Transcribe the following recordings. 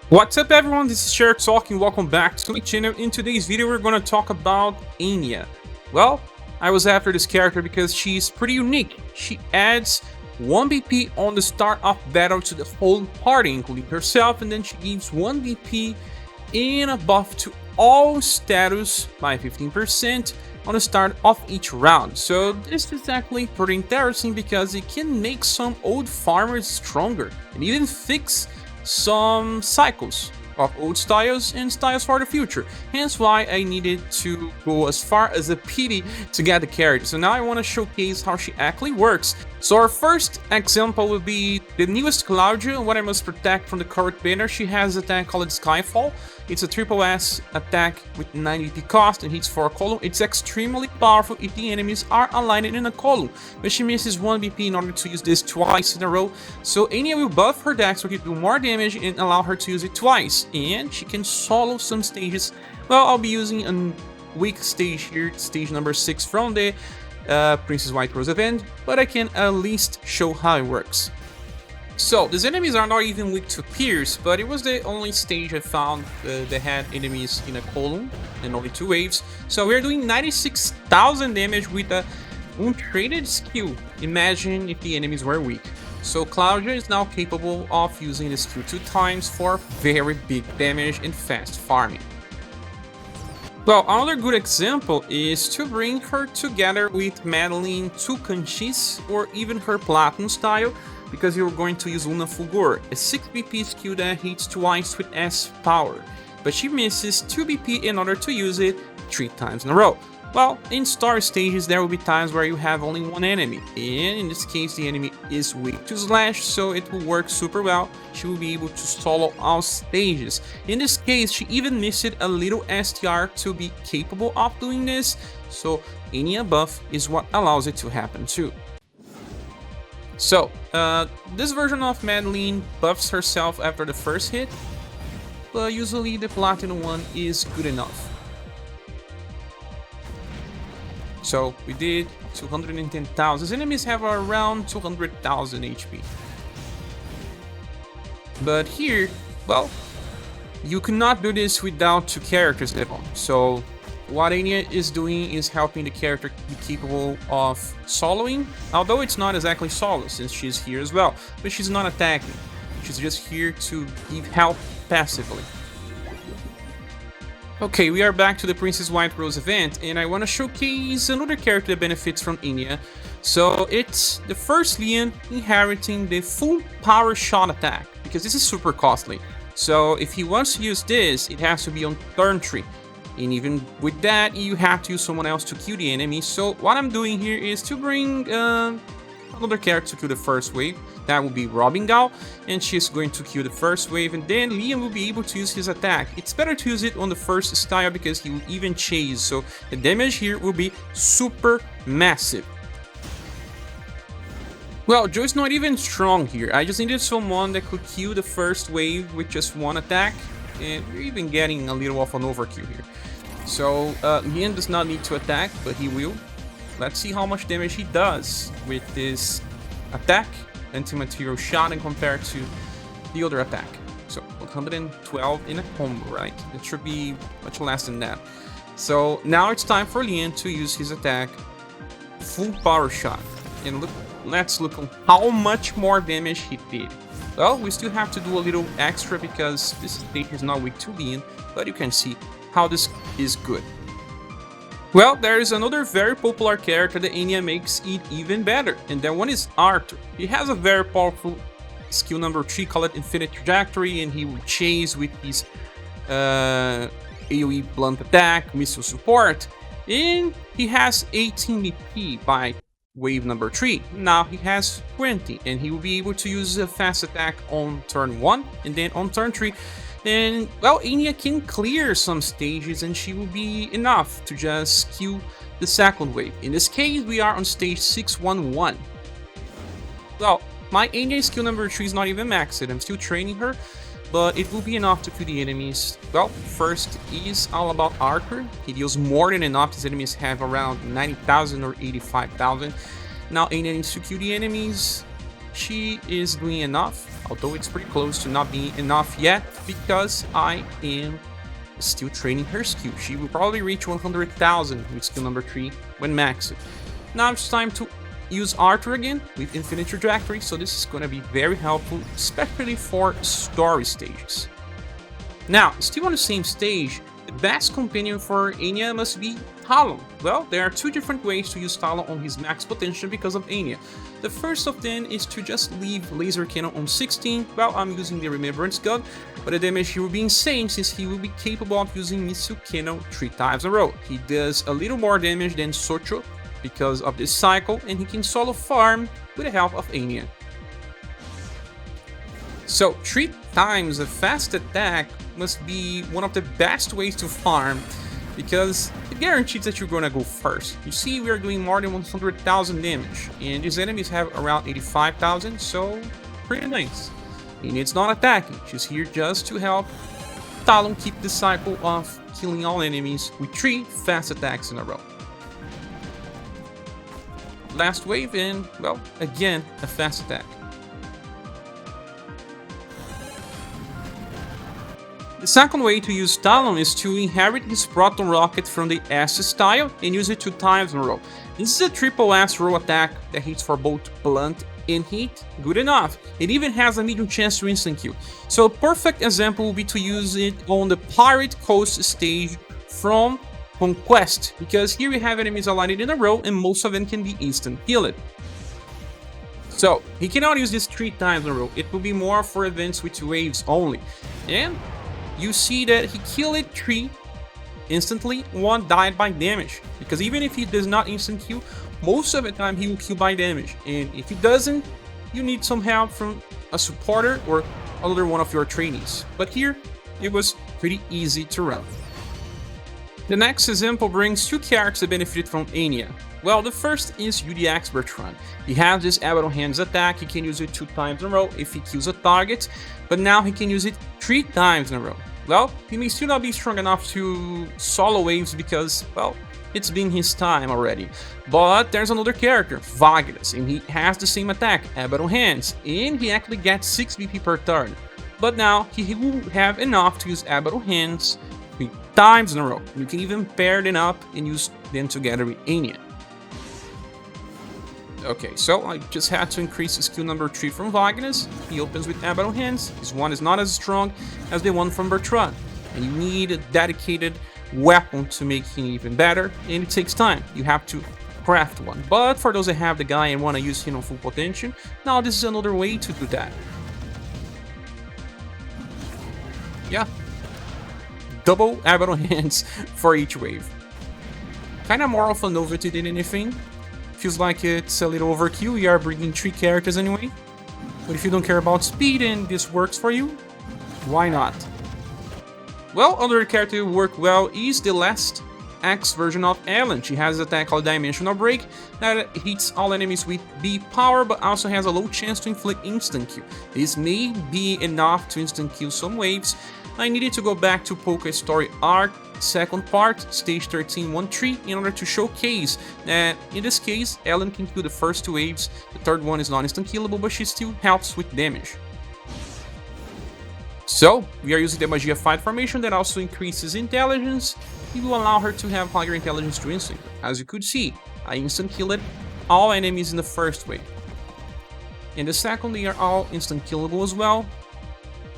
What's up everyone, this is ScherBR talking, welcome back to my channel. In today's video we're going to talk about Anya. Well, I was after this character because she's pretty unique. She adds 1 BP on the start of battle to the whole party, including herself, and then she gives 1 BP and a buff to all status by 15% on the start of each round. So this is actually pretty interesting because it can make some old farmers stronger and even fix some cycles of old styles and styles for the future. Hence why I needed to go as far as a pity to get the character. So now I want to showcase how she actually works. So our first example will be the newest Claudia, what I must protect from the current banner. She has an attack called Skyfall. It's a triple S attack with 90 AP cost and hits 4 column. It's extremely powerful if the enemies are aligned in a column, but she misses 1 BP in order to use this twice in a row. So Anya will buff her deck so it will do more damage and allow her to use it twice, and she can solo some stages. Well, I'll be using a weak stage here, stage number 6 from the Princess White Rose event, but I can at least show how it works. So, these enemies are not even weak to Pierce, but it was the only stage I found that had enemies in a column and only 2 waves. So we're doing 96,000 damage with a untraded skill. Imagine if the enemies were weak. So Claudia is now capable of using the skill 2 times for very big damage and fast farming. Well, another good example is to bring her together with Madeline Tucanchis or even her Platinum style, because you're going to use Luna Fulgor, a 6 BP skill that hits twice with S power, but she misses 2 BP in order to use it 3 times in a row. Well, in star stages there will be times where you have only 1 enemy, and in this case the enemy is weak to slash, so it will work super well. She will be able to solo all stages. In this case she even missed a little STR to be capable of doing this, so Anya buff is what allows it to happen too. So, this version of Madeline buffs herself after the first hit, but usually the Platinum one is good enough. So, we did 210,000. These enemies have around 200,000 HP. But here, well, you cannot do this without 2 characters level. So, what Anya is doing is helping the character be capable of soloing, although it's not exactly solo since she's here as well, but she's not attacking. She's just here to give help passively. Okay, we are back to the Princess White Rose event, and I want to showcase another character that benefits from Anya. So it's the first Leon inheriting the full power shot attack, because this is super costly. So if he wants to use this, it has to be on turn 3. And even with that, you have to use someone else to kill the enemy. So what I'm doing here is to bring another character to kill the first wave. That will be Robin Gal, and she's going to kill the first wave, and then Liam will be able to use his attack. It's better to use it on the first style because he will even chase, so the damage here will be super massive. Well, Joe's not even strong here. I just needed someone that could kill the first wave with just 1 attack, and we're even getting a little of an overkill here. So, Liam does not need to attack, but he will. Let's see how much damage he does with this attack, anti-material shot, and compared to the other attack. So, 112 in a combo, right? It should be much less than that. So, now it's time for Liam to use his attack, full power shot. And look, let's look on how much more damage he did. Well, we still have to do a little extra because this stage is not weak to Liam, but you can see how this is good. Well, there is another very popular character that Anya makes it even better, and that one is Arthur. He has a very powerful skill number 3 called Infinite Trajectory, and he will chase with his AoE blunt attack, missile support, and he has 18 BP by wave number 3. Now he has 20, and he will be able to use a fast attack on turn 1, and then on turn 3. Then, well, Anya can clear some stages and she will be enough to just kill the second wave. In this case, we are on stage 611. Well, my Anya skill number 3 is not even maxed. I'm still training her, but it will be enough to kill the enemies. Well, first is all about Arthur. He deals more than enough. His enemies have around 90,000 or 85,000. Now Anya needs to kill the enemies. She is doing enough. although it's pretty close to not being enough yet because I am still training her skill. She will probably reach 100,000 with skill number 3 when maxed. Now it's time to use Arthur again with infinite trajectory, so this is going to be very helpful, especially for story stages. Now, still on the same stage, the best companion for Anya must be Talar. Well, there are two different ways to use Talar on his max potential because of Anya. The first of them is to just leave laser cannon on 16 while I'm using the remembrance gun, but the damage here will be insane since he will be capable of using missile cannon 3 times in a row. He does a little more damage than Socho because of this cycle, and he can solo farm with the help of Anya. So 3 times a fast attack must be one of the best ways to farm because it guarantees that you're gonna go first. You see, we are doing more than 100,000 damage, and these enemies have around 85,000, so pretty nice. And it's not attacking, she's here just to help Talon keep the cycle of killing all enemies with 3 fast attacks in a row. Last wave, and well, again, a fast attack. The second way to use Talon is to inherit his Proton Rocket from the S style and use it 2 times in a row. This is a triple S row attack that hits for both blunt and hit, good enough. It even has a medium chance to instant kill. So a perfect example would be to use it on the Pirate Coast stage from Conquest, because here we have enemies aligned in a row and most of them can be instant killed. So he cannot use this 3 times in a row, it will be more for events with waves only. And you see that he killed it 3 instantly, 1 died by damage, because even if he does not instant kill, most of the time he will kill by damage, and if he doesn't, you need some help from a supporter or another one of your trainees. But here, it was pretty easy to run. The next example brings 2 characters that benefited from Anya. Well, the first is UDX Bertrand. He has this Abaddon Hands attack, he can use it 2 times in a row if he kills a target, but now he can use it 3 times in a row. Well, he may still not be strong enough to solo waves because, well, it's been his time already. But there's another character, Vagus, and he has the same attack, Abaddon Hands, and he actually gets 6 BP per turn. But now he will have enough to use Abaddon Hands 3 times in a row. You can even pair them up and use them together with Anya. Okay, so I just had to increase skill number 3 from Vagus. He opens with Abaddon Hands. His one is not as strong as the one from Bertrand, and you need a dedicated weapon to make him even better, and it takes time. You have to craft one. But for those that have the guy and want to use him on full potential, now this is another way to do that. Yeah, double Abaddon Hands for each wave. Kinda more of a novelty than anything. Feels like it's a little overkill, we are bringing 3 characters anyway. But if you don't care about speed and this works for you, why not? Well, another character who worked well is the last X version of Ellen. She has an attack called Dimensional Break that hits all enemies with B power, but also has a low chance to inflict instant kill. This may be enough to instant kill some waves. I needed to go back to Poké Story Arc, second part, stage 13-1-3, in order to showcase that in this case, Ellen can kill the first 2 waves, the third one is not instant killable, but she still helps with damage. So, we are using the Magia Fight formation that also increases intelligence. It will allow her to have higher intelligence to instant. As you could see, I instant killed all enemies in the first wave. In the second, they are all instant killable as well.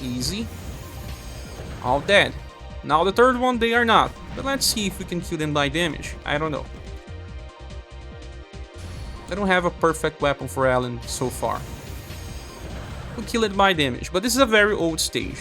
Easy. All dead. Now the third one, they are not. But let's see if we can kill them by damage. I don't know. I don't have a perfect weapon for Ellen so far. We'll kill it by damage, but this is a very old stage.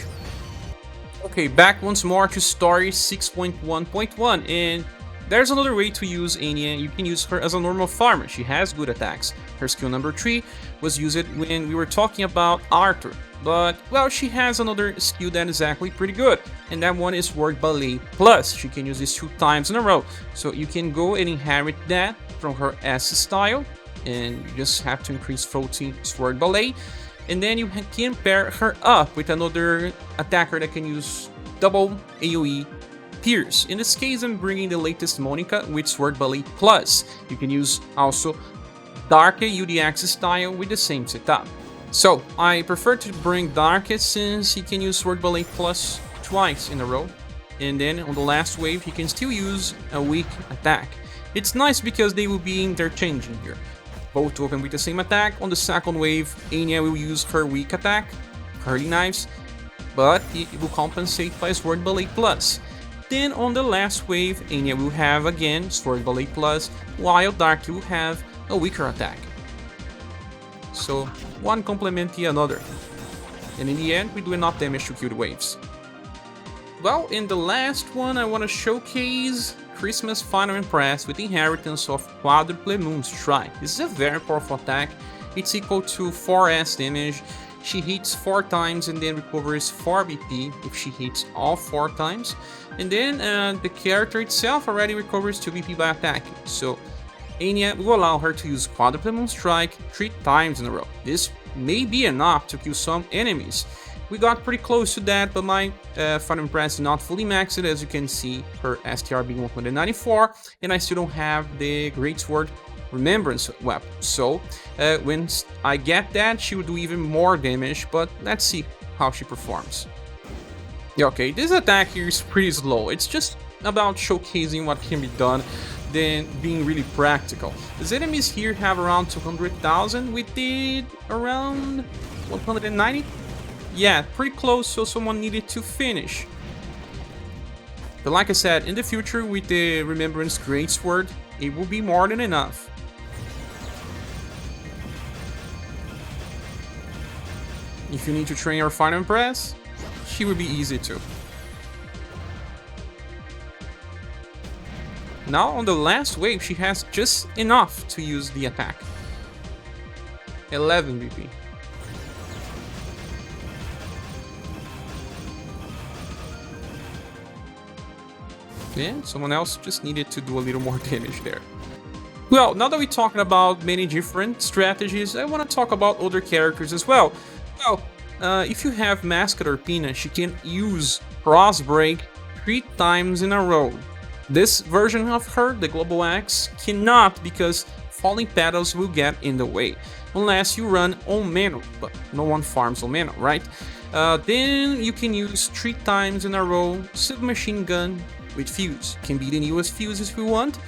Okay, back once more to story 6.1.1, and there's another way to use Anya. You can use her as a normal farmer. She has good attacks. Her skill number 3 was used when we were talking about Arthur. But, well, she has another skill that is actually pretty good, and that one is Sword Ballet Plus. She can use this 2 times in a row, so you can go and inherit that from her S style, and you just have to increase floating Sword Ballet, and then you can pair her up with another attacker that can use double AoE Pierce. In this case, I'm bringing the latest Monica with Sword Ballet Plus. You can use also Dark UDX style with the same setup. So, I prefer to bring Darkest since he can use Sword Ballet Plus twice in a row. And then on the last wave he can still use a weak attack. It's nice because they will be interchanging here. Both of them with the same attack. On the second wave, Anya will use her weak attack, Curly Knives, but it will compensate by Sword Ballet Plus. Then on the last wave, Anya will have again Sword Ballet Plus, while Darky will have a weaker attack. So one complement the another. And in the end, we do enough damage to kill the waves. Well, in the last one, I want to showcase Christmas Final Empress with Inheritance of Quadruple Moon Strike. This is a very powerful attack. It's equal to 4s damage. She hits 4 times and then recovers 4 BP if she hits all 4 times. And then the character itself already recovers 2 BP by attacking. So Anya will allow her to use Quadruple Moon Strike 3 times in a row. This may be enough to kill some enemies. We got pretty close to that, but my Final Empress is not fully maxed, as you can see, her STR being 194, and I still don't have the Greatsword Remembrance weapon. So when I get that, she will do even more damage, but let's see how she performs. Yeah, okay, this attack here is pretty slow. It's just about showcasing what can be done than being really practical. These enemies here have around 200,000. We did around 190. Yeah, pretty close, so someone needed to finish. But like I said, in the future with the Remembrance Greatsword, it will be more than enough. If you need to train your Final Empress, she will be easy too. Now on the last wave, she has just enough to use the attack. 11 BP. And someone else just needed to do a little more damage there. Well, now that we're talking about many different strategies, I want to talk about other characters as well. Well, if you have Masked Arpina, she can use Cross Break 3 times in a row. This version of her, the Global Axe, cannot because Falling Petals will get in the way. Unless you run on Mano, but no one farms on Mano, right? Then you can use 3 times in a row Submachine Gun with Fuse. Can be the newest Fuse if you want.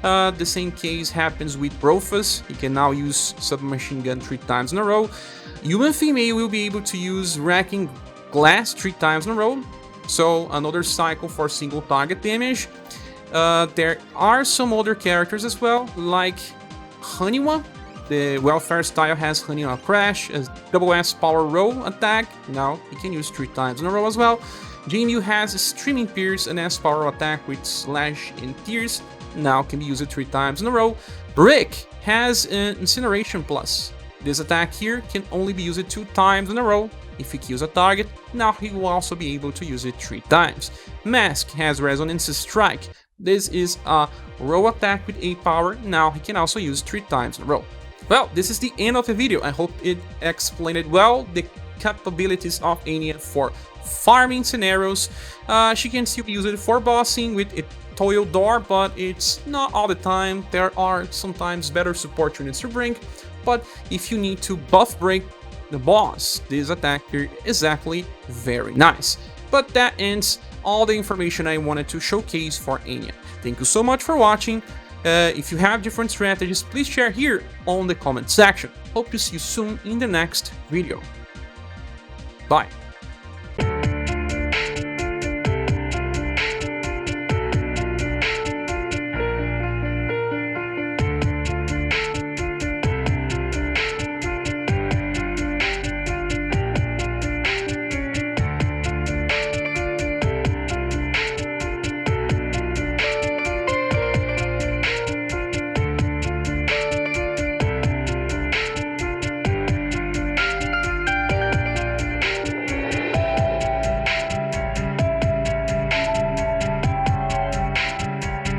The same case happens with Brofus. You can now use Submachine Gun 3 times in a row. Human Female will be able to use Wrecking Glass 3 times in a row. So another cycle for single target damage. There are some other characters as well, like Haniwa. The Welfare style has Haniwa Crash as double S power roll attack. Now he can use 3 times in a row as well. Jinyu has Streaming Pierce, an S power attack with Slash and Pierce. Now can be used 3 times in a row. Brick has an Incineration Plus. This attack here can only be used 2 times in a row. If he kills a target, now he will also be able to use it 3 times. Mask has Resonance Strike. This is a row attack with 8 power. Now he can also use 3 times in a row. Well, this is the end of the video. I hope it explained well the capabilities of Anya for farming scenarios. She can still use it for bossing with a Toil Door, but it's not all the time. There are sometimes better support units to bring, but if you need to buff break the boss, this attack here is actually very nice. But that ends all the information I wanted to showcase for Anya. Thank you so much for watching. If you have different strategies, please share here on the comment section. Hope to see you soon in the next video. Bye.